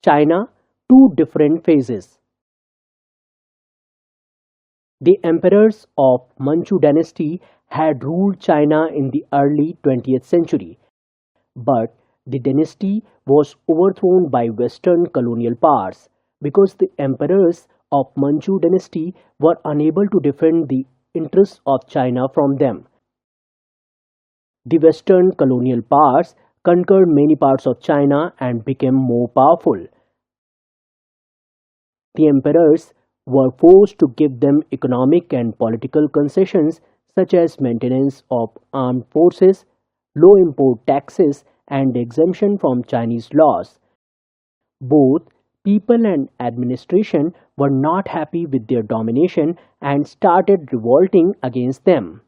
China, two different phases. The emperors of Manchu dynasty had ruled China in the early 20th century, but the dynasty was overthrown by Western colonial powers because the emperors of Manchu dynasty were unable to defend the interests of China from them. The Western colonial powers conquered many parts of China and became more powerful. The emperors were forced to give them economic and political concessions such as maintenance of armed forces, low import taxes, and exemption from Chinese laws. Both people and administration were not happy with their domination and started revolting against them.